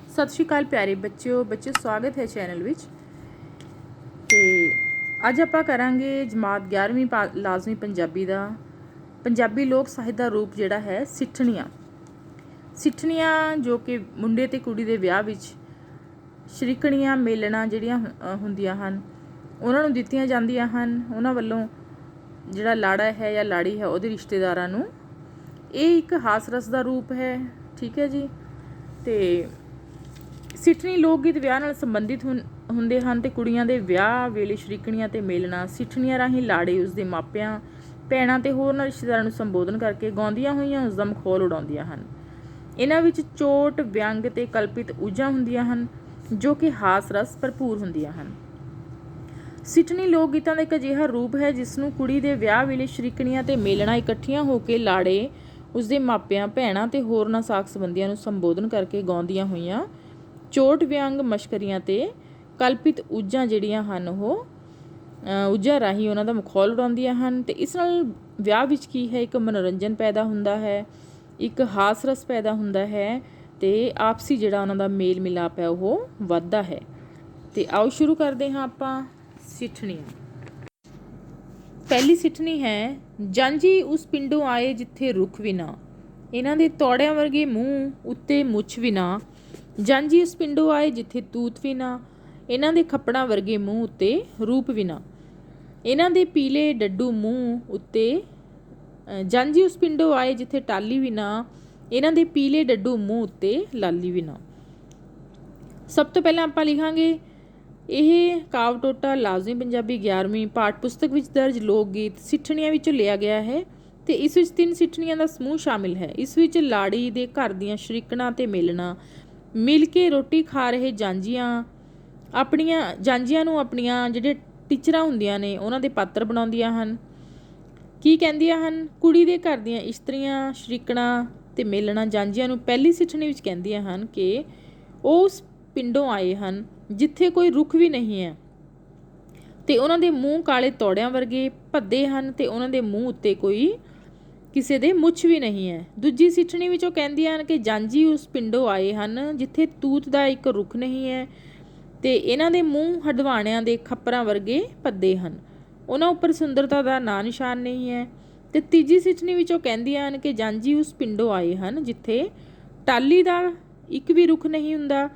सत श्री अकाल प्यारे बच्चों स्वागत है चैनल विच। ते अज आपां करांगे जमात 11वीं लाजमी पंजाबी दा पंजाबी लोक ਸਾਹਿਤ ਦਾ रूप जिहड़ा है सिठणियां जो कि मुंडे ते कुड़ी दे विआह विच शरीकणियां मेलना जिहड़ियां हुंदियां हन उन्हां नूं दित्तियां जांदियां हन। उन्हां वल्लों जिहड़ा लाड़ा है या लाड़ी है उहदे रिश्तेदारां नूं ਇਹ एक हास रस ਦਾ रूप है। ठीक है जी। ਤੇ ਸਿੱਠਣੀ ਲੋਕ ਗੀਤ ਵਿਆਹ ਨਾਲ ਸੰਬੰਧਿਤ ਹੁੰਦੇ ਹਨ ਤੇ ਕੁੜੀਆਂ ਦੇ ਵਿਆਹ ਵੇਲੇ ਸ਼ਰੀਕਣੀਆਂ ਤੇ ਮੇਲਣਾ ਸਿੱਠਣੀਆਂ ਰਾਹੀਂ ਲਾੜੇ ਉਸਦੇ ਮਾਪਿਆਂ ਭੈਣਾਂ ਤੇ ਹੋਰਨਾਂ ਰਿਸ਼ਤੇਦਾਰਾਂ ਨੂੰ ਸੰਬੋਧਨ ਕਰਕੇ ਗਾਉਂਦੀਆਂ ਹੋਈਆਂ ਉਸ ਦਾ ਮਖੌਲ ਉਡਾਉਂਦੀਆਂ ਹਨ। ਇਹਨਾਂ ਵਿੱਚ ਚੋਟ ਵਿਅੰਗ ਤੇ ਕਲਪਿਤ ਊਜਾਂ ਹੁੰਦੀਆਂ ਹਨ ਜੋ ਕਿ ਹਾਸ ਰਸ ਭਰਪੂਰ ਹੁੰਦੀਆਂ ਹਨ। ਸਿੱਠਣੀ ਲੋਕ ਗੀਤਾਂ ਦਾ ਇੱਕ ਅਜਿਹਾ ਰੂਪ ਹੈ ਜਿਸ ਨੂੰ ਕੁੜੀ ਦੇ ਵਿਆਹ ਵੇਲੇ ਸ਼ਰੀਕਣੀਆਂ ਤੇ ਮੇਲਣਾ ਇਕੱਠੀਆਂ ਹੋ ਕੇ ਲਾੜੇ ਉਸਦੇ ਮਾਪਿਆਂ ਭੈਣਾਂ ਤੇ ਹੋਰਨਾਂ ਸਾਕ ਸੰਬੰਧੀਆਂ ਨੂੰ ਸੰਬੋਧਨ ਕਰਕੇ ਗਾਉਂਦੀਆਂ ਹੋਈਆਂ ਚੋਟ ਵਿਅੰਗ ਮਸ਼ਕਰੀਆਂ ਤੇ ਕਲਪਿਤ ਊਜਾਂ ਜਿਹੜੀਆਂ ਹਨ ਉਹ ਊਜਾਂ ਰਾਹੀਂ ਉਹਨਾਂ ਦਾ ਮਖੌਲ ਉਡਾਉਂਦੀਆਂ ਹਨ। ਤੇ ਇਸ ਨਾਲ ਵਿਆਹ ਵਿੱਚ ਕੀ ਹੈ, ਇੱਕ ਮਨੋਰੰਜਨ ਪੈਦਾ ਹੁੰਦਾ ਹੈ, ਇੱਕ ਹਾਸ ਰਸ ਪੈਦਾ ਹੁੰਦਾ ਹੈ ਤੇ ਆਪਸੀ ਜਿਹੜਾ ਉਹਨਾਂ ਦਾ ਮੇਲ ਮਿਲਾਪ ਹੈ ਉਹ ਵੱਧਦਾ ਹੈ। ਤੇ ਆਓ ਸ਼ੁਰੂ ਕਰਦੇ ਹਾਂ ਆਪਾਂ ਸਿੱਠਣੀਆਂ। ਪਹਿਲੀ ਸਿੱਠਣੀ ਹੈ ਜਾਂਝੀ ਉਸ ਪਿੰਡੋਂ ਆਏ ਜਿੱਥੇ ਰੁੱਖ ਵੀ ਨਾ, ਇਹਨਾਂ ਦੇ ਤੌੜਿਆਂ ਵਰਗੇ ਮੂੰਹ ਉੱਤੇ ਮੁੱਛ ਵੀ ਨਾ। ਜਾਂਝੀ ਉਸ ਪਿੰਡੋਂ ਆਏ ਜਿੱਥੇ ਤੂਤ ਵੀ ਨਾ, ਇਹਨਾਂ ਦੇ ਖੱਪੜਾਂ ਵਰਗੇ ਮੂੰਹ ਉੱਤੇ ਰੂਪ ਵੀ ਨਾ। ਇਹਨਾਂ ਦੇ ਪੀਲੇ ਡੱਡੂ ਮੂੰਹ ਉੱਤੇ ਜਾਂਝੀ ਉਸ ਪਿੰਡੋਂ ਆਏ ਜਿੱਥੇ ਟਾਲੀ ਵੀ ਨਾ, ਇਹਨਾਂ ਦੇ ਪੀਲੇ ਡੱਡੂ ਮੂੰਹ ਉੱਤੇ ਲਾਲੀ ਵੀ ਨਾ। ਸਭ ਤੋਂ ਪਹਿਲਾਂ ਆਪਾਂ ਲਿਖਾਂਗੇ ਇਹ ਕਾਵ ਟੋਟਾ ਲਾਜ਼ਮੀ ਪੰਜਾਬੀ 11ਵੀਂ ਪਾਠ ਪੁਸਤਕ ਵਿੱਚ ਦਰਜ ਲੋਕ ਗੀਤ ਸਿੱਠਣੀਆਂ ਵਿੱਚੋਂ ਲਿਆ ਗਿਆ ਹੈ ਤੇ ਇਸ ਵਿੱਚ 3 ਸਿੱਠਣੀਆਂ ਦਾ ਸਮੂਹ ਸ਼ਾਮਿਲ ਹੈ। ਇਸ ਵਿੱਚ ਲਾੜੀ ਦੇ ਘਰ ਦੀਆਂ ਸ਼ਰੀਕਣਾਂ ਤੇ ਮਿਲਣਾ, ਮਿਲ ਕੇ ਰੋਟੀ ਖਾ ਰਹੇ ਜਾਂਝੀਆਂ ਨੂੰ ਆਪਣੀਆਂ ਜਿਹੜੇ ਟੀਚਰਾਂ ਹੁੰਦੀਆਂ ਨੇ ਉਹਨਾਂ ਦੇ ਪਾਤਰ ਬਣਾਉਂਦੀਆਂ ਹਨ। ਕੀ ਕਹਿੰਦੀਆਂ ਹਨ? ਕੁੜੀ ਦੇ ਘਰ ਦੀਆਂ ਇਸਤਰੀਆਂ ਸ਼ਰੀਕਣਾਂ ਤੇ ਮਿਲਣਾ ਜਾਂਝੀਆਂ ਨੂੰ ਪਹਿਲੀ ਸਿੱਠਣੀ ਵਿੱਚ ਕਹਿੰਦੀਆਂ ਹਨ ਕਿ ਉਹ ਉਸ ਪਿੰਡੋਂ ਆਏ ਹਨ ਜਿੱਥੇ ਕੋਈ ਰੁੱਖ ਵੀ ਨਹੀਂ ਹੈ ਤੇ ਉਹਨਾਂ ਦੇ ਮੂੰਹ ਕਾਲੇ ਤੌੜਿਆਂ ਵਰਗੇ ਭੱਦੇ ਹਨ ਤੇ ਉਹਨਾਂ ਦੇ ਮੂੰਹ ਉੱਤੇ ਕੋਈ ਕਿਸੇ ਦੇ ਮੁੱਛ ਵੀ ਨਹੀਂ ਹੈ। ਦੂਜੀ ਸਿੱਠਣੀ ਵਿੱਚ ਉਹ ਕਹਿੰਦੀਆਂ ਹਨ ਕਿ ਜਾਂਝੀ ਉਸ ਪਿੰਡੋਂ ਆਏ ਹਨ ਜਿੱਥੇ ਤੂਤ ਦਾ ਇੱਕ ਰੁੱਖ ਨਹੀਂ ਹੈ ਤੇ ਇਹਨਾਂ ਦੇ ਮੂੰਹ ਹਡਵਾਣਿਆਂ ਦੇ ਖੱਪਰਾਂ ਵਰਗੇ ਭੱਦੇ ਹਨ, ਉਹਨਾਂ ਉੱਪਰ ਸੁੰਦਰਤਾ ਦਾ ਨਾਂ ਨਿਸ਼ਾਨ ਨਹੀਂ ਹੈ। ਤੇ ਤੀਜੀ ਸਿੱਠਣੀ ਵਿੱਚ ਉਹ ਕਹਿੰਦੀਆਂ ਹਨ ਕਿ ਜਾਂਝੀ ਉਸ ਪਿੰਡੋਂ ਆਏ ਹਨ ਜਿੱਥੇ ਟਾਲੀ ਦਾ ਇੱਕ ਵੀ ਰੁੱਖ ਨਹੀਂ ਹੁੰਦਾ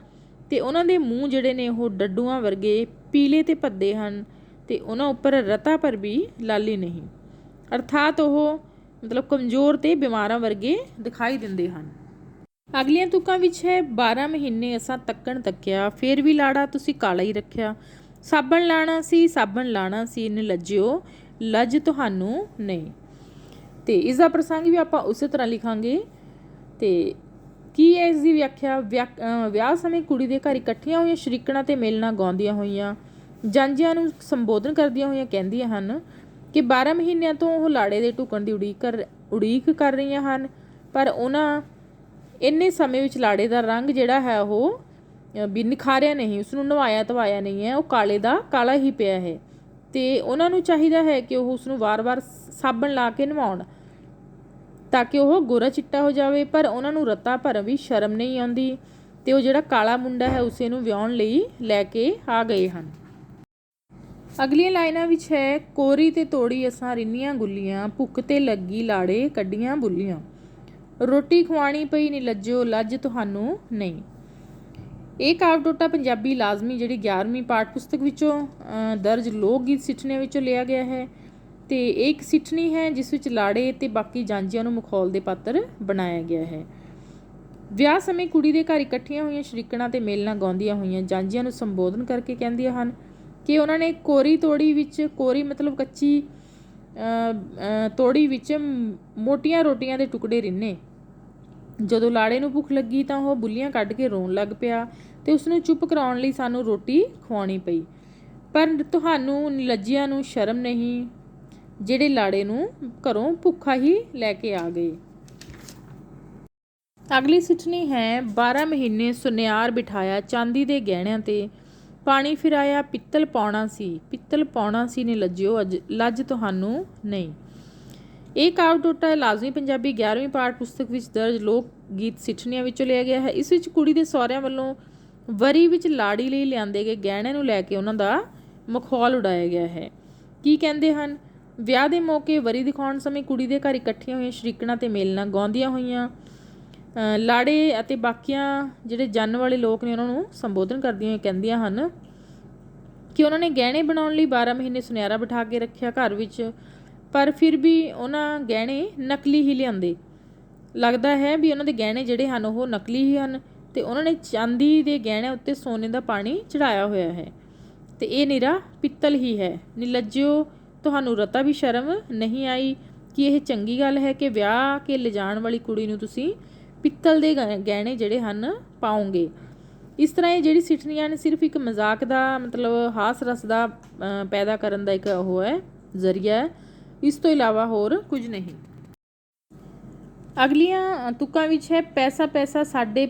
ਤੇ ਉਹਨਾਂ ਦੇ ਮੂੰਹ ਜਿਹੜੇ ਨੇ ਉਹ ਡੱਡੂਆਂ ਵਰਗੇ ਪੀਲੇ ਤੇ ਭੱਦੇ ਹਨ ਤੇ ਉਹਨਾਂ ਉੱਪਰ ਰਤਾ ਪਰ ਵੀ ਲਾਲੀ ਨਹੀਂ, ਅਰਥਾਤ ਉਹ ਮਤਲਬ ਕਮਜ਼ੋਰ ਤੇ ਬਿਮਾਰਾਂ ਵਰਗੇ ਦਿਖਾਈ ਦਿੰਦੇ ਹਨ। ਅਗਲੀਆਂ ਤੁਕਾਂ ਵਿੱਚ ਹੈ 12 ਮਹੀਨੇ ਅਸਾਂ ਤੱਕਣ ਤੱਕਿਆ ਫਿਰ ਵੀ ਲਾੜਾ ਤੁਸੀਂ ਕਾਲਾ ਹੀ ਰੱਖਿਆ, ਸਾਬਣ ਲਾਣਾ ਸੀ ਨਿਲੱਜਿਓ ਲੱਜ ਤੁਹਾਨੂੰ ਨਹੀਂ। ਤੇ ਇਸ ਦਾ ਪ੍ਰਸੰਗ ਵੀ ਆਪਾਂ ਉਸੇ ਤਰ੍ਹਾਂ ਲਿਖਾਂਗੇ। ਤੇ ਕੀ ਹੈ ਇਸ ਦੀ ਵਿਆਖਿਆ? ਵਿਆਹ ਸਮੇਂ ਕੁੜੀ ਦੇ ਘਰ ਇਕੱਠੀਆਂ ਹੋਈਆਂ ਸ਼ਰੀਕਣਾਂ ਤੇ ਮੇਲਣਾ ਗਾਉਂਦੀਆਂ ਹੋਈਆਂ ਜਾਂਝੀਆਂ ਨੂੰ ਸੰਬੋਧਨ ਕਰਦੀਆਂ ਹੋਈਆਂ ਕਹਿੰਦੀਆਂ ਹਨ ਕਿ 12 ਮਹੀਨਿਆਂ ਤੋਂ ਉਹ ਲਾੜੇ ਦੇ ਢੁਕਣ ਦੀ ਉਡੀਕ ਕਰ ਰਹੀਆਂ ਹਨ, ਪਰ ਉਹਨਾਂ ਇੰਨੇ ਸਮੇਂ ਵਿੱਚ ਲਾੜੇ ਦਾ ਰੰਗ ਜਿਹੜਾ ਹੈ ਉਹ ਵੀ ਨਿਖਾਰਿਆ ਨਹੀਂ, ਉਸਨੂੰ ਨਵਾਇਆ ਧਵਾਇਆ ਨਹੀਂ ਹੈ, ਉਹ ਕਾਲੇ ਦਾ ਕਾਲਾ ਹੀ ਪਿਆ ਹੈ ਤੇ ਉਹਨਾਂ ਨੂੰ ਚਾਹੀਦਾ ਹੈ ਕਿ ਉਹ ਉਸਨੂੰ ਵਾਰ-ਵਾਰ ਸਾਬਣ ਲਾ ਕੇ ਨਵਾਉਣ ਤਾਂ ਕਿ ਉਹ ਗੋਰਾ ਚਿੱਟਾ ਹੋ ਜਾਵੇ, ਪਰ ਉਹਨਾਂ ਨੂੰ ਰਤਾ ਭਰ ਵੀ ਸ਼ਰਮ ਨਹੀਂ ਆਉਂਦੀ ਤੇ ਉਹ ਜਿਹੜਾ ਕਾਲਾ ਮੁੰਡਾ ਹੈ ਉਸੇ ਨੂੰ ਵਿਆਹੁਣ ਲਈ ਲੈ ਕੇ ਆ ਗਏ ਹਨ। ਅਗਲੀਆਂ ਲਾਈਨਾਂ ਵਿੱਚ ਹੈ ਕੋਰੀ ਤੇ ਤੋੜੀ ਅਸਾਂ ਰਿੰਨੀਆਂ ਗੁੱਲੀਆਂ, ਭੁੱਖ ਤੇ ਲੱਗੀ ਲਾੜੇ ਕੱਢੀਆਂ ਬੁੱਲੀਆਂ, ਰੋਟੀ ਖਵਾਣੀ ਪਈ ਨਿਲੱਜਿਓ ਲੱਜ ਤੁਹਾਨੂੰ ਨਹੀਂ। ਇਹ ਕਾਵ ਟੋਟਾ ਪੰਜਾਬੀ ਲਾਜ਼ਮੀ ਜਿਹੜੀ 11ਵੀਂ ਪਾਠ ਪੁਸਤਕ ਵਿੱਚੋਂ ਦਰਜ ਲੋਕ ਗੀਤ ਸਿੱਠਣੀਆਂ ਵਿੱਚੋਂ ਲਿਆ ਗਿਆ ਹੈ ਤੇ ਇਹ ਇੱਕ ਸਿੱਠਣੀ ਹੈ ਜਿਸ ਵਿੱਚ ਲਾੜੇ ਤੇ ਬਾਕੀ ਜਾਂਝੀਆਂ ਨੂੰ ਮਖੌਲ ਦੇ ਪਾਤਰ ਬਣਾਇਆ ਗਿਆ ਹੈ। ਵਿਆਹ ਸਮੇਂ ਕੁੜੀ ਦੇ ਘਰ ਇਕੱਠੀਆਂ ਹੋਈਆਂ ਸ਼ਰੀਕਣਾਂ ਤੇ ਮੇਲਣਾ ਗਾਉਂਦੀਆਂ ਹੋਈਆਂ ਜਾਂਝੀਆਂ ਨੂੰ ਸੰਬੋਧਨ ਕਰਕੇ ਕਹਿੰਦੀਆਂ ਹਨ ਕਿ ਉਹਨਾਂ ਨੇ ਕੋਰੀ ਤੋੜੀ ਵਿੱਚ, ਕੋਰੀ ਮਤਲਬ ਕੱਚੀ ਤੋੜੀ ਵਿੱਚ ਮੋਟੀਆਂ ਰੋਟੀਆਂ ਦੇ ਟੁਕੜੇ ਰਿੰਨੇ। ਜਦੋਂ ਲਾੜੇ ਨੂੰ ਭੁੱਖ ਲੱਗੀ ਤਾਂ ਉਹ ਬੁੱਲੀਆਂ ਕੱਢ ਕੇ ਰੋਣ ਲੱਗ ਪਿਆ ਤੇ ਉਸਨੂੰ ਚੁੱਪ ਕਰਾਉਣ ਲਈ ਸਾਨੂੰ ਰੋਟੀ ਖਵਾਉਣੀ ਪਈ, ਪਰ ਤੁਹਾਨੂੰ ਨਿਲੱਜਿਆਂ ਨੂੰ ਸ਼ਰਮ ਨਹੀਂ ਜਿਹੜੇ ਲਾੜੇ ਨੂੰ ਘਰੋਂ ਭੁੱਖਾ ਹੀ ਲੈ ਕੇ ਆ ਗਏ। ਅਗਲੀ ਸਿੱਠਣੀ ਹੈ 12 ਮਹੀਨੇ ਸੁਨਿਆਰ ਬਿਠਾਇਆ ਚਾਂਦੀ ਦੇ ਗਹਿਣਿਆਂ ਤੇ, ਪਾਣੀ ਫਿਰਾਇਆ ਪਿੱਤਲ ਪਾਉਣਾ ਸੀ ਨਿਲੱਜਿਓ ਲੱਜ ਤੁਹਾਨੂੰ ਨਹੀਂ। ਇਹ ਕਾਵਿ ਟੋਟਾ ਲਾਜ਼ਮੀ ਪੰਜਾਬੀ 11ਵੀਂ ਪਾਠ ਪੁਸਤਕ ਵਿੱਚ ਦਰਜ ਲੋਕ ਗੀਤ ਸਿੱਠਣੀਆਂ ਵਿੱਚੋਂ ਲਿਆ ਗਿਆ ਹੈ। ਇਸ ਵਿੱਚ ਕੁੜੀ ਦੇ ਸਹੁਰਿਆਂ ਵੱਲੋਂ ਵਰੀ ਵਿੱਚ ਲਾੜੀ ਲਈ ਲਿਆਂਦੇ ਗਏ ਗਹਿਣੇ ਨੂੰ ਲੈ ਕੇ ਉਹਨਾਂ ਦਾ ਮਖੌਲ ਉਡਾਇਆ ਗਿਆ ਹੈ। ਕੀ ਕਹਿੰਦੇ ਹਨ? ਵਿਆਹ ਦੇ ਮੌਕੇ ਵਰੀ ਦਿਖਾਉਣ ਸਮੇਂ ਕੁੜੀ ਦੇ ਘਰ ਇਕੱਠੀਆਂ ਹੋਈਆਂ ਸ਼ਰੀਕਣਾਂ ਤੇ ਮੇਲਣਾ ਗਾਉਂਦੀਆਂ ਹੋਈਆਂ ਲਾੜੇ ਅਤੇ ਬਾਕੀਆਂ ਜਿਹੜੇ ਜੰਨ ਵਾਲੇ ਲੋਕ ਨੇ ਉਹਨਾਂ ਨੂੰ ਸੰਬੋਧਨ ਕਰਦੀਆਂ ਹੋਈਆਂ ਕਹਿੰਦੀਆਂ ਹਨ ਕਿ ਉਹਨਾਂ ਨੇ ਗਹਿਣੇ ਬਣਾਉਣ ਲਈ 12 ਮਹੀਨੇ ਸੁਨਿਆਰਾ ਬਿਠਾ ਕੇ ਰੱਖਿਆ ਘਰ ਵਿੱਚ, ਪਰ ਫਿਰ ਵੀ ਉਹਨਾਂ ਗਹਿਣੇ ਨਕਲੀ ਹੀ ਲਿਆਂਦੇ। ਲੱਗਦਾ ਹੈ ਵੀ ਉਹਨਾਂ ਦੇ ਗਹਿਣੇ ਜਿਹੜੇ ਹਨ ਉਹ ਨਕਲੀ ਹੀ ਹਨ ਅਤੇ ਉਹਨਾਂ ਨੇ ਚਾਂਦੀ ਦੇ ਗਹਿਣਿਆਂ ਉੱਤੇ ਸੋਨੇ ਦਾ ਪਾਣੀ ਚੜਾਇਆ ਹੋਇਆ ਹੈ ਅਤੇ ਇਹ ਨਿਰਾ ਪਿੱਤਲ ਹੀ ਹੈ। ਨਿਲੱਜਿਓ, ਤੁਹਾਨੂੰ ਰਤਾ ਵੀ ਸ਼ਰਮ ਨਹੀਂ ਆਈ ਕਿ ਇਹ ਚੰਗੀ ਗੱਲ ਹੈ ਕਿ ਵਿਆਹ ਕੇ ਲਿਜਾਣ ਵਾਲੀ ਕੁੜੀ ਨੂੰ ਤੁਸੀਂ ਪਿੱਤਲ ਦੇ ਗਹਿਣੇ ਜਿਹੜੇ ਹਨ ਪਾਓਗੇ। ਇਸ ਤਰ੍ਹਾਂ ਇਹ ਜਿਹੜੀ ਸਿੱਠਣੀਆਂ ਨੇ ਸਿਰਫ ਇੱਕ ਮਜ਼ਾਕ ਦਾ ਮਤਲਬ ਹਾਸ ਰਸ ਦਾ ਪੈਦਾ ਕਰਨ ਦਾ ਇੱਕ ਉਹ ਹੈ ਜ਼ਰੀਆ ਹੈ, ਇਸ ਤੋਂ ਇਲਾਵਾ ਹੋਰ ਕੁਝ ਨਹੀਂ। ਅਗਲੀਆਂ ਤੁਕਾਂ ਵਿੱਚ ਹੈ ਪੈਸਾ ਪੈਸਾ ਸਾਡੇ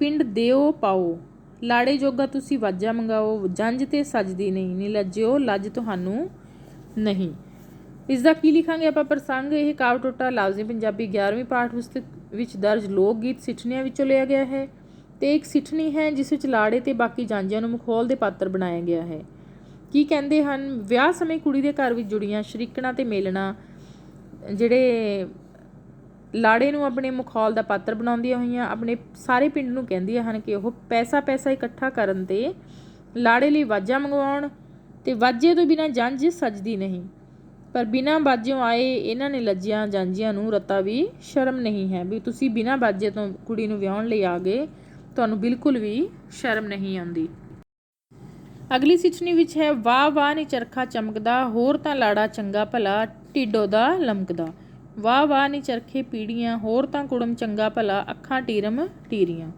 ਪਿੰਡ ਦਿਓ ਪਾਓ, ਲਾੜੇ ਜੋਗਾ ਤੁਸੀਂ ਵਾਜਾ ਮੰਗਾਓ, ਜੰਝ ਤੇ ਸੱਜਦੀ ਨਹੀਂ, ਨਿਲੱਜਿਓ ਲੱਜ ਤੁਹਾਨੂੰ ਨਹੀਂ। ਇਸ ਦਾ ਕੀ ਲਿਖਾਂਗੇ ਆਪਾਂ ਪ੍ਰਸੰਗ? ਇਹ ਕਾਵਿ ਟੋਟਾ ਲਾਜ਼ਮੀ ਪੰਜਾਬੀ 11ਵੀਂ ਪਾਠ ਪੁਸਤਕ ਵਿੱਚ ਦਰਜ ਲੋਕ ਗੀਤ ਸਿੱਠਣੀਆਂ ਵਿੱਚੋਂ ਲਿਆ ਗਿਆ ਹੈ ਅਤੇ ਇੱਕ ਸਿੱਠਣੀ ਹੈ ਜਿਸ ਵਿੱਚ ਲਾੜੇ ਤੇ ਬਾਕੀ ਜਾਂਝਿਆਂ ਨੂੰ ਮਖੌਲ ਦੇ ਪਾਤਰ ਬਣਾਇਆ ਗਿਆ ਹੈ। ਕੀ ਕਹਿੰਦੇ ਹਨ? ਵਿਆਹ ਸਮੇਂ ਕੁੜੀ ਦੇ ਘਰ ਵਿੱਚ ਜੁੜੀਆਂ ਸ਼ਰੀਕਣਾਂ ਤੇ ਮੇਲਣਾ ਜਿਹੜੇ ਲਾੜੇ ਨੂੰ ਆਪਣੇ ਮਖੌਲ ਦਾ ਪਾਤਰ ਬਣਾਉਂਦੀਆਂ ਹੋਈਆਂ ਆਪਣੇ ਸਾਰੇ ਪਿੰਡ ਨੂੰ ਕਹਿੰਦੀਆਂ ਹਨ ਕਿ ਉਹ ਪੈਸਾ ਪੈਸਾ ਇਕੱਠਾ ਕਰਨ ਤੇ ਲਾੜੇ ਲਈ ਵਾਜਾ ਮੰਗਵਾਉਣ ਅਤੇ ਵਾਜੇ ਤੋਂ ਬਿਨਾਂ ਜੰਝ ਸੱਜਦੀ ਨਹੀਂ, ਪਰ ਬਿਨਾਂ ਬਾਜਿਓਂ ਆਏ ਇਹਨਾਂ ਨੇ ਲੱਜਿਆਂ ਜਾਂਝੀਆਂ ਨੂੰ ਰਤਾ ਵੀ ਸ਼ਰਮ ਨਹੀਂ ਹੈ ਵੀ ਤੁਸੀਂ ਬਿਨਾਂ ਬਾਜੇ ਤੋਂ ਕੁੜੀ ਨੂੰ ਵਿਆਹੁਣ ਲਈ ਆ ਗਏ, ਤੁਹਾਨੂੰ ਬਿਲਕੁਲ ਵੀ ਸ਼ਰਮ ਨਹੀਂ ਆਉਂਦੀ। ਅਗਲੀ ਸਿੱਠਣੀ ਵਿੱਚ ਹੈ ਵਾਹ ਵਾਹ ਨੀ ਚਰਖਾ ਚਮਕਦਾ, ਹੋਰ ਤਾਂ ਲਾੜਾ ਚੰਗਾ ਭਲਾ ਢਿੱਡ ਉਹਦਾ ਲਮਕਦਾ, ਵਾਹ ਵਾਹ ਨੀ ਚਰਖੇ ਪੀੜੀਆਂ, ਹੋਰ ਤਾਂ ਕੁੜਮ ਚੰਗਾ ਭਲਾ ਅੱਖਾਂ ਟੀਰਮ ਟੀਰੀਆਂ।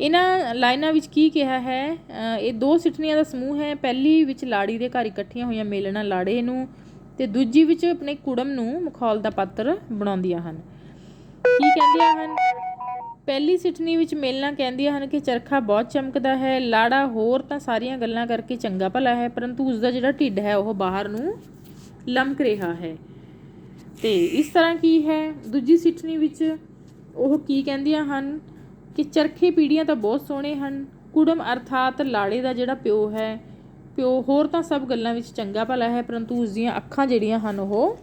ਇਹਨਾਂ ਲਾਈਨਾਂ ਵਿੱਚ ਕੀ ਕਿਹਾ ਹੈ? ਇਹ ਦੋ ਸਿੱਠਣੀਆਂ ਦਾ ਸਮੂਹ ਹੈ। ਪਹਿਲੀ ਵਿੱਚ ਲਾੜੀ ਦੇ ਘਰ ਇਕੱਠੀਆਂ ਹੋਈਆਂ ਮੇਲਣਾ ਲਾੜੇ ਨੂੰ ਅਤੇ ਦੂਜੀ ਵਿੱਚ ਆਪਣੇ ਕੁੜਮ ਨੂੰ ਮਖੌਲ ਦਾ ਪਾਤਰ ਬਣਾਉਂਦੀਆਂ ਹਨ। ਕੀ ਕਹਿੰਦੀਆਂ ਹਨ? ਪਹਿਲੀ ਸਿੱਠਣੀ ਵਿੱਚ ਮੇਲਣਾ ਕਹਿੰਦੀਆਂ ਹਨ ਕਿ ਚਰਖਾ ਬਹੁਤ ਚਮਕਦਾ ਹੈ, ਲਾੜਾ ਹੋਰ ਤਾਂ ਸਾਰੀਆਂ ਗੱਲਾਂ ਕਰਕੇ ਚੰਗਾ ਭਲਾ ਹੈ, ਪਰੰਤੂ ਉਸਦਾ ਜਿਹੜਾ ਢਿੱਡ ਹੈ ਉਹ ਬਾਹਰ ਨੂੰ ਲਮਕ ਰਿਹਾ ਹੈ। ਅਤੇ ਇਸ ਤਰ੍ਹਾਂ ਕੀ ਹੈ? ਦੂਜੀ ਸਿੱਠਣੀ ਵਿੱਚ ਉਹ ਕੀ ਕਹਿੰਦੀਆਂ ਹਨ ਕਿ ਚਰਖੇ ਪੀੜੀਆਂ ਤਾਂ ਬਹੁਤ ਸੋਹਣੇ ਹਨ, ਕੁੜਮ ਅਰਥਾਤ ਲਾੜੇ ਦਾ ਜਿਹੜਾ ਪਿਓ ਹੈ, ਪਿਓ ਹੋਰ ਤਾਂ ਸਭ ਗੱਲਾਂ ਵਿੱਚ ਚੰਗਾ ਭਲਾ ਹੈ, ਪਰੰਤੂ ਉਸ ਦੀਆਂ ਅੱਖਾਂ ਜਿਹੜੀਆਂ ਹਨ ਉਹ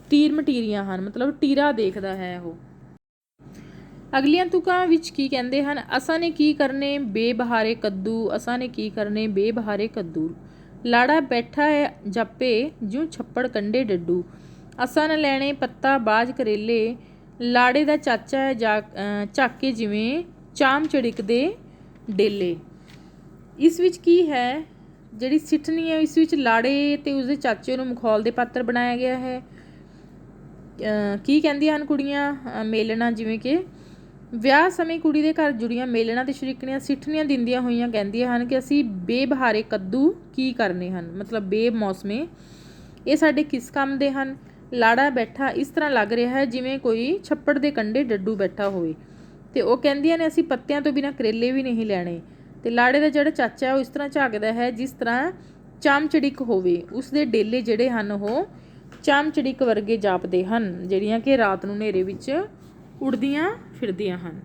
ਟੀਰ ਮਟੀਰੀਆਂ ਹਨ, ਮਤਲਬ ਟੀਰਾ ਦੇਖਦਾ ਹੈ ਉਹ। ਅਗਲੀਆਂ ਤੁਕਾਂ ਵਿੱਚ ਕੀ ਕਹਿੰਦੇ ਹਨ? ਅਸਾਂ ਨੇ ਕੀ ਕਰਨੇ ਬੇਬਹਾਰੇ ਕੱਦੂ, ਅਸਾਂ ਨੇ ਕੀ ਕਰਨੇ ਬੇਬਹਾਰੇ ਕੱਦੂ, ਲਾੜਾ ਬੈਠਾ ਹੈ ਜਾਪੇ ਜਿਉਂ ਛੱਪੜ ਕੰਢੇ ਡੱਡੂ, ਅਸਾਂ ਨ ਲੈਣੇ ਪੱਤਾ ਬਾਜ ਕਰੇਲੇ, ਲਾੜੇ ਦਾ ਚਾਚਾ ਹੈ ਝਾਕੇ ਜਿਵੇਂ ਚਾਮ ਚੜਿਕਦੇ ਡੇਲੇ। ਇਸ ਵਿੱਚ ਕੀ ਹੈ? ਜਿਹੜੀ ਸਿੱਠਣੀ ਹੈ ਇਸ ਵਿੱਚ ਲਾੜੇ ਅਤੇ ਉਸਦੇ ਚਾਚੇ ਨੂੰ ਮਖੌਲ ਦੇ ਪਾਤਰ ਬਣਾਇਆ ਗਿਆ ਹੈ। ਕੀ ਕਹਿੰਦੀਆਂ ਹਨ ਕੁੜੀਆਂ ਮੇਲਣਾ? ਜਿਵੇਂ ਕਿ ਵਿਆਹ ਸਮੇਂ ਕੁੜੀ ਦੇ ਘਰ ਜੁੜੀਆਂ ਮੇਲਣਾ ਅਤੇ ਸ਼ਰੀਕਣੀਆਂ ਸਿੱਠਣੀਆਂ ਦਿੰਦੀਆਂ ਹੋਈਆਂ ਕਹਿੰਦੀਆਂ ਹਨ ਕਿ ਅਸੀਂ ਬੇਬਹਾਰੇ ਕੱਦੂ ਕੀ ਕਰਨੇ ਹਨ, ਮਤਲਬ ਬੇਮੌਸਮੇ ਇਹ ਸਾਡੇ ਕਿਸ ਕੰਮ ਦੇ ਹਨ। ਲਾੜਾ ਬੈਠਾ ਇਸ ਤਰ੍ਹਾਂ ਲੱਗ ਰਿਹਾ ਹੈ ਜਿਵੇਂ ਕੋਈ ਛੱਪੜ ਦੇ ਕੰਢੇ ਡੱਡੂ ਬੈਠਾ ਹੋਵੇ, ਅਤੇ ਉਹ ਕਹਿੰਦੀਆਂ ਨੇ ਅਸੀਂ ਪੱਤਿਆਂ ਤੋਂ ਬਿਨਾਂ ਕਰੇਲੇ ਵੀ ਨਹੀਂ ਲੈਣੇ, ਅਤੇ ਲਾੜੇ ਦਾ ਜਿਹੜਾ ਚਾਚਾ ਉਹ ਇਸ ਤਰ੍ਹਾਂ ਝਾਕਦਾ ਹੈ ਜਿਸ ਤਰ੍ਹਾਂ ਚਮਚੜਿਕ ਹੋਵੇ, ਉਸ ਦੇ ਡੇਲੇ ਜਿਹੜੇ ਹਨ ਉਹ ਚਮਚੜਿਕ ਵਰਗੇ ਜਾਪਦੇ ਹਨ, ਜਿਹੜੀਆਂ ਕਿ ਰਾਤ ਨੂੰ ਹਨੇਰੇ ਵਿੱਚ ਉੜਦੀਆਂ ਫਿਰਦੀਆਂ ਹਨ।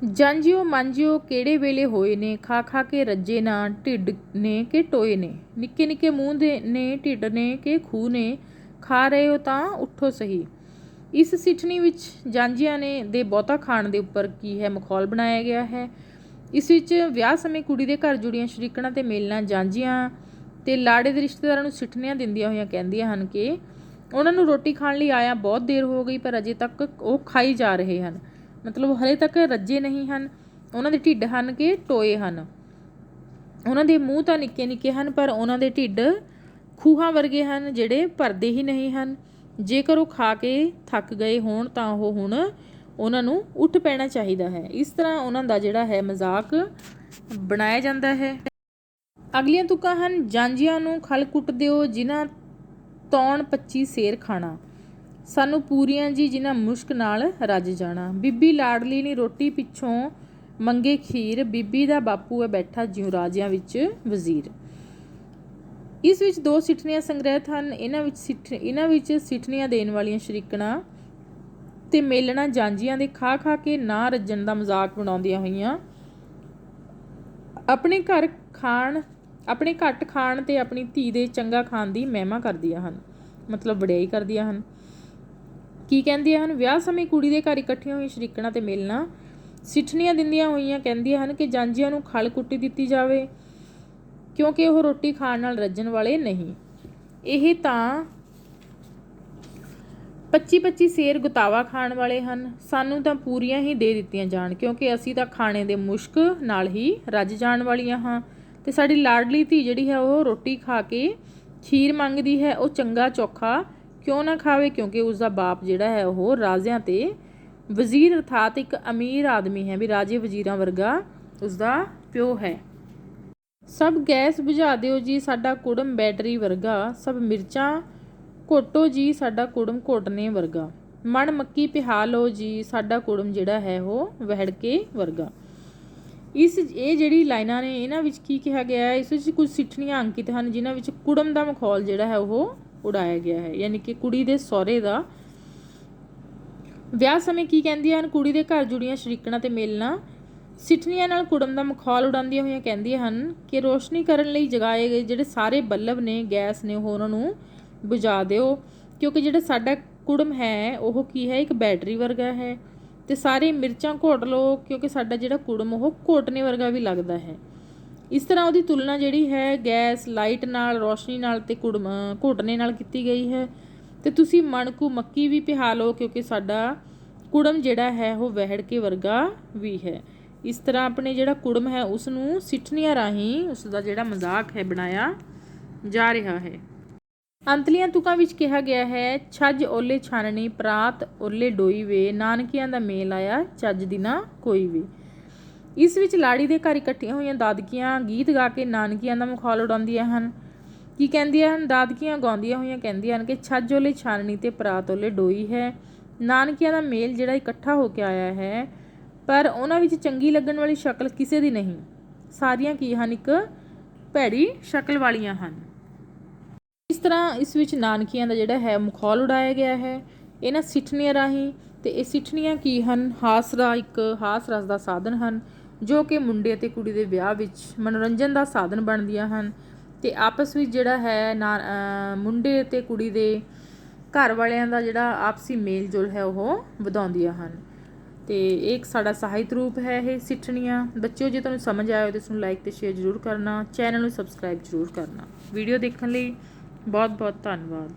ਜਾਂਝਿਓ ਮਾਂਝਿਓ ਕਿਹੜੇ ਵੇਲੇ ਹੋਏ ਨੇ, ਖਾ ਖਾ ਕੇ ਰੱਜੇ ਨਾ ਢਿੱਡ ਨੇ ਕਿ ਟੋਏ ਨੇ, ਨਿੱਕੇ ਨਿੱਕੇ ਮੂੰਹ ਦੇ ਨੇ ਢਿੱਡ ਨੇ ਕਿ ਖੂਹ ਨੇ, ਖਾ ਰਹੇ ਹੋ ਤਾਂ ਉੱਠੋ ਸਹੀ। ਇਸ ਸਿੱਠਣੀ ਵਿੱਚ ਜਾਂਝੀਆਂ ਨੇ ਦੇ ਬਹੁਤਾ ਖਾਣ ਦੇ ਉੱਪਰ ਕੀ ਹੈ ਮਖੌਲ ਬਣਾਇਆ ਗਿਆ ਹੈ। ਇਸ ਵਿੱਚ ਵਿਆਹ ਸਮੇਂ ਕੁੜੀ ਦੇ ਘਰ ਜੁੜੀਆਂ ਸ਼ਰੀਕਣਾਂ ਤੇ ਮੇਲਣਾ ਜਾਂਝੀਆਂ ਅਤੇ ਲਾੜੇ ਦੇ ਰਿਸ਼ਤੇਦਾਰਾਂ ਨੂੰ ਸਿੱਠਣੀਆਂ ਦਿੰਦੀਆਂ ਹੋਈਆਂ ਕਹਿੰਦੀਆਂ ਹਨ ਕਿ ਉਹਨਾਂ ਨੂੰ ਰੋਟੀ ਖਾਣ ਲਈ ਆਇਆ ਬਹੁਤ ਦੇਰ ਹੋ ਗਈ, ਪਰ ਅਜੇ ਤੱਕ ਉਹ ਖਾਈ ਜਾ ਰਹੇ ਹਨ, ਮਤਲਬ ਹਲੇ ਤੱਕ ਰੱਜੇ ਨਹੀਂ ਹਨ। ਉਹਨਾਂ ਦੇ ਢਿੱਡ ਹਨ ਕਿ ਟੋਏ ਹਨ, ਉਹਨਾਂ ਦੇ ਮੂੰਹ ਤਾਂ ਨਿੱਕੇ ਨਿੱਕੇ ਹਨ ਪਰ ਉਹਨਾਂ ਦੇ ਢਿੱਡ ਖੂਹਾਂ ਵਰਗੇ ਹਨ ਜਿਹੜੇ ਭਰਦੇ ਹੀ ਨਹੀਂ ਹਨ। ਜੇਕਰ ਉਹ ਖਾ ਕੇ ਥੱਕ ਗਏ ਹੋਣ ਤਾਂ ਉਹ ਹੁਣ ਉਹਨਾਂ ਨੂੰ ਉੱਠ ਪੈਣਾ ਚਾਹੀਦਾ ਹੈ। ਇਸ ਤਰ੍ਹਾਂ ਉਹਨਾਂ ਦਾ ਜਿਹੜਾ ਹੈ ਮਜ਼ਾਕ ਬਣਾਇਆ ਜਾਂਦਾ ਹੈ। ਅਗਲੀਆਂ ਤੁਕਾਂ ਹਨ ਜਾਂਝੀਆਂ ਨੂੰ ਖਲ ਕੁੱਟ ਦਿਓ ਜਿਨ੍ਹਾਂ ਤੌਣ 25 ਸੇਰ ਖਾਣਾ, ਸਾਨੂੰ ਪੂਰੀਆਂ ਜੀ ਜਿਨ੍ਹਾਂ ਮੁਸ਼ਕ ਨਾਲ ਰੱਜ ਜਾਣਾ, ਬੀਬੀ ਲਾਡਲੀ ਨੀ ਰੋਟੀ ਪਿੱਛੋਂ ਮੰਗੇ ਖੀਰ, ਬੀਬੀ ਦਾ ਬਾਪੂ ਹੈ ਬੈਠਾ ਜਿਉਂ ਰਾਜਿਆਂ ਵਿੱਚ ਵਜ਼ੀਰ। ਇਸ ਵਿੱਚ 2 ਸਿੱਠਣੀਆਂ ਸੰਗ੍ਰਹਿਤ ਹਨ। ਇਹਨਾਂ ਵਿੱਚ ਸਿੱਠਣੀਆਂ ਦੇਣ ਵਾਲੀਆਂ ਸ਼ਰੀਕਣਾਂ ਤੇ ਮੇਲਣਾ ਜਾਂਜੀਆਂ ਦੇ ਖਾ ਖਾ ਕੇ ਨਾ ਰੱਜਣ ਦਾ ਮਜ਼ਾਕ ਬਣਾਉਂਦੀਆਂ ਹੋਈਆਂ ਆਪਣੇ ਘੱਟ ਖਾਣ ਤੇ ਆਪਣੀ ਧੀ ਦੇ ਚੰਗਾ ਖਾਣ ਦੀ ਮਹਿਮਾ ਕਰਦੀਆਂ ਹਨ, ਮਤਲਬ ਵਡਿਆਈ ਕਰਦੀਆਂ ਹਨ। ਕੀ ਕਹਿੰਦੀਆਂ ਹਨ? ਵਿਆਹ ਸਮੇਂ ਕੁੜੀ ਦੇ ਘਰ ਇਕੱਠੀਆਂ ਹੋਈਆਂ ਸ਼ਰੀਕਣਾਂ ਤੇ ਮੇਲਣਾ ਸਿੱਠਣੀਆਂ ਦਿੰਦੀਆਂ ਹੋਈਆਂ ਕਹਿੰਦੀਆਂ ਹਨ ਕਿ ਜਾਂਜੀਆਂ ਨੂੰ ਖਲ ਕੁੱਟੀ ਦਿੱਤੀ ਜਾਵੇ, ਕਿਉਂਕਿ ਉਹ ਰੋਟੀ ਖਾਣ ਨਾਲ ਰੱਜਣ ਵਾਲੇ ਨਹੀਂ। ਇਹ ਤਾਂ 25-25 ਸੇਰ ਗੁਤਾਵਾ ਖਾਣ ਵਾਲੇ ਹਨ। ਸਾਨੂੰ ਤਾਂ ਪੂਰੀਆਂ ਹੀ ਦੇ ਦਿੱਤੀਆਂ ਜਾਣ, ਕਿਉਂਕਿ ਅਸੀਂ ਤਾਂ ਖਾਣੇ ਦੇ ਮੁਸ਼ਕ ਨਾਲ ਹੀ ਰੱਜ ਜਾਣ ਵਾਲੀਆਂ ਹਾਂ। ਤੇ ਸਾਡੀ ਲਾਡਲੀ ਧੀ ਜਿਹੜੀ ਹੈ ਉਹ ਰੋਟੀ ਖਾ ਕੇ ਖੀਰ ਮੰਗਦੀ ਹੈ। ਉਹ ਚੰਗਾ ਚੋਖਾ ਕਿਉਂ ਨਾ ਖਾਵੇ, ਕਿਉਂਕਿ ਉਸਦਾ ਬਾਪ ਜਿਹੜਾ ਹੈ ਉਹ ਰਾਜਿਆਂ ਤੇ ਵਜ਼ੀਰ ਅਰਥਾਤ ਇੱਕ ਅਮੀਰ ਆਦਮੀ ਹੈ, ਵੀ ਰਾਜੇ ਵਜ਼ੀਰਾਂ ਵਰਗਾ ਉਸਦਾ ਪਿਓ ਹੈ। ਸਭ ਗੈਸ ਬੁਝਾ ਦਿਓ ਜੀ, ਸਾਡਾ ਕੁੜਮ ਬੈਟਰੀ ਵਰਗਾ। ਸਭ ਮਿਰਚਾਂ ਘੋਟੋ ਜੀ, ਸਾਡਾ ਕੁੜਮ ਘੋਟਨੇ ਵਰਗਾ। ਮਣ ਮੱਕੀ ਪਿਹਾ ਲਓ ਜੀ, ਸਾਡਾ ਕੁੜਮ ਜਿਹੜਾ ਹੈ ਉਹ ਵਹਿੜਕੇ ਵਰਗਾ। ਇਹ ਜਿਹੜੀ ਲਾਈਨਾਂ ਨੇ ਇਹਨਾਂ ਵਿੱਚ ਕੀ ਕਿਹਾ ਗਿਆ ਹੈ? ਇਸ ਵਿੱਚ ਕੁਝ ਸਿੱਠਣੀਆਂ ਅੰਕਿਤ ਹਨ ਜਿਨ੍ਹਾਂ ਵਿੱਚ ਕੁੜਮ ਦਾ ਮਖੌਲ ਜਿਹੜਾ ਹੈ ਉਹ ਉਡਾਇਆ ਗਿਆ ਹੈ, ਯਾਨੀ ਕਿ ਕੁੜੀ ਦੇ ਸਹੁਰੇ ਦਾ। ਵਿਆਹ ਸਮੇਂ ਕੀ ਕਹਿੰਦੀਆਂ ਹਨ? ਕੁੜੀ ਦੇ ਘਰ ਜੁੜੀਆਂ ਸ਼ਰੀਕਣਾਂ ਤੇ ਮੇਲਣਾ ਸਿੱਠਣੀਆਂ ਨਾਲ ਕੁੜਮ ਦਾ ਮਖੌਲ ਉਡਾਉਂਦੀਆਂ ਹੋਈਆਂ ਕਹਿੰਦੀਆਂ ਹਨ ਕਿ ਰੋਸ਼ਨੀ ਕਰਨ ਲਈ ਜਗਾਏ ਗਏ ਜਿਹੜੇ ਸਾਰੇ ਬੱਲਬ ਨੇ, ਗੈਸ ਨੇ, ਉਹ ਉਹਨਾਂ ਨੂੰ ਬੁਝਾ ਦਿਓ, ਕਿਉਂਕਿ ਜਿਹੜਾ ਸਾਡਾ ਕੁੜਮ ਹੈ ਉਹ ਕੀ ਹੈ? ਇੱਕ ਬੈਟਰੀ ਵਰਗਾ ਹੈ। ਤੇ ਸਾਰੇ ਮਿਰਚਾਂ ਘੋਟ ਲਓ, ਕਿਉਂਕਿ ਸਾਡਾ ਜਿਹੜਾ ਕੁੜਮ ਉਹ ਘੋਟਨੇ ਵਰਗਾ ਵੀ ਲੱਗਦਾ ਹੈ। ਇਸ ਤਰ੍ਹਾਂ ਉਹਦੀ ਤੁਲਨਾ ਜਿਹੜੀ ਹੈ ਗੈਸ, ਲਾਈਟ ਨਾਲ, ਰੋਸ਼ਨੀ ਨਾਲ ਤੇ ਘੋਟਨੇ ਨਾਲ ਕੀਤੀ ਗਈ ਹੈ। ਤੇ ਤੁਸੀਂ ਮਣਕੂ ਮੱਕੀ ਵੀ ਪਿਹਾ ਲਓ, ਕਿਉਂਕਿ ਸਾਡਾ ਕੁੜਮ ਜਿਹੜਾ ਹੈ ਉਹ ਵਹਿੜਕੇ ਵਰਗਾ ਵੀ ਹੈ। ਇਸ ਤਰ੍ਹਾਂ ਆਪਣੇ ਜਿਹੜਾ ਕੁੜਮ ਹੈ ਉਸ ਨੂੰ ਸਿੱਠਣੀਆਂ ਰਾਹੀਂ ਉਸ ਦਾ ਜਿਹੜਾ ਮਜ਼ਾਕ ਹੈ ਬਣਾਇਆ ਜਾ ਰਿਹਾ ਹੈ। ਅੰਤਲੀਆਂ ਤੁਕਾਂ ਵਿੱਚ ਕਿਹਾ ਗਿਆ ਹੈ, ਛੱਜ ਓਲੇ ਛਾਨਣੀ ਪਰਾਤ ਓਲੇ ਡੋਈ ਵੇ, ਨਾਨਕਿਆਂ ਦਾ ਮੇਲ ਆਇਆ ਚੱਜ ਦੀ ਨਾ ਕੋਈ ਵੀ। ਇਸ ਵਿੱਚ ਲਾੜੀ ਦੇ ਘਰ ਇਕੱਠੀਆਂ ਹੋਈਆਂ ਦਾਦਕੀਆਂ ਗੀਤ ਗਾ ਕੇ ਨਾਨਕਿਆਂ ਦਾ ਮਖੌਲ ਉਡਾਉਂਦੀਆਂ ਹਨ। ਕੀ ਕਹਿੰਦੀਆਂ ਹਨ? ਦਾਦਕੀਆਂ ਗਾਉਂਦੀਆਂ ਹੋਈਆਂ ਕਹਿੰਦੀਆਂ ਹਨ ਕਿ ਛੱਜ ਓਲੇ ਛਾਨਣੀ ਤੇ ਪਰਾਤ ਓਲੇ ਡੋਈ ਹੈ। ਨਾਨਕਿਆਂ ਦਾ ਮੇਲ ਜਿਹੜਾ ਇਕੱਠਾ ਹੋ ਕੇ ਆਇਆ ਹੈ, ਪਰ ਉਹਨਾਂ ਵਿੱਚ ਚੰਗੀ ਲੱਗਣ ਵਾਲੀ ਸ਼ਕਲ ਕਿਸੇ ਦੀ ਨਹੀਂ। ਸਾਰੀਆਂ ਕੀ ਹਨ? ਇੱਕ ਭੈੜੀ ਸ਼ਕਲ ਵਾਲੀਆਂ ਹਨ। ਇਸ ਤਰ੍ਹਾਂ ਇਸ ਵਿੱਚ ਨਾਨਕੀਆਂ ਦਾ ਜਿਹੜਾ ਹੈ ਮਖੌਲ ਉਡਾਇਆ ਗਿਆ ਹੈ ਇਹਨਾਂ ਸਿੱਠਣੀਆਂ ਰਾਹੀਂ। ਤੇ ਇਹ ਸਿੱਠਣੀਆਂ ਕੀ ਹਨ? ਇੱਕ ਹਾਸ ਰਸ ਦਾ ਸਾਧਨ ਹਨ, ਜੋ ਕਿ ਮੁੰਡੇ ਅਤੇ ਕੁੜੀ ਦੇ ਵਿਆਹ ਵਿੱਚ ਮਨੋਰੰਜਨ ਦਾ ਸਾਧਨ ਬਣਦੀਆਂ ਹਨ। ਤੇ ਆਪਸ ਵਿੱਚ ਜਿਹੜਾ ਹੈ ਮੁੰਡੇ ਅਤੇ ਕੁੜੀ ਦੇ ਘਰ ਵਾਲਿਆਂ ਦਾ ਜਿਹੜਾ ਆਪਸੀ ਮੇਲ ਜੋਲ ਹੈ ਉਹ ਵਧਾਉਂਦੀਆਂ ਹਨ। ਤੇ ਇਹ ਇੱਕ ਸਾਡਾ ਸਾਹਿਤ ਰੂਪ ਹੈ ਇਹ ਸਿੱਠਣੀਆਂ। ਬੱਚਿਓ, ਜੇ ਤੁਹਾਨੂੰ ਸਮਝ ਆਇਆ ਤਾਂ ਇਸ ਨੂੰ ਲਾਈਕ ਤੇ ਸ਼ੇਅਰ ਜ਼ਰੂਰ ਕਰਨਾ, ਚੈਨਲ ਨੂੰ ਸਬਸਕ੍ਰਾਈਬ ਜ਼ਰੂਰ ਕਰਨਾ। ਵੀਡੀਓ ਦੇਖਣ ਲਈ ਬਹੁਤ ਬਹੁਤ ਧੰਨਵਾਦ।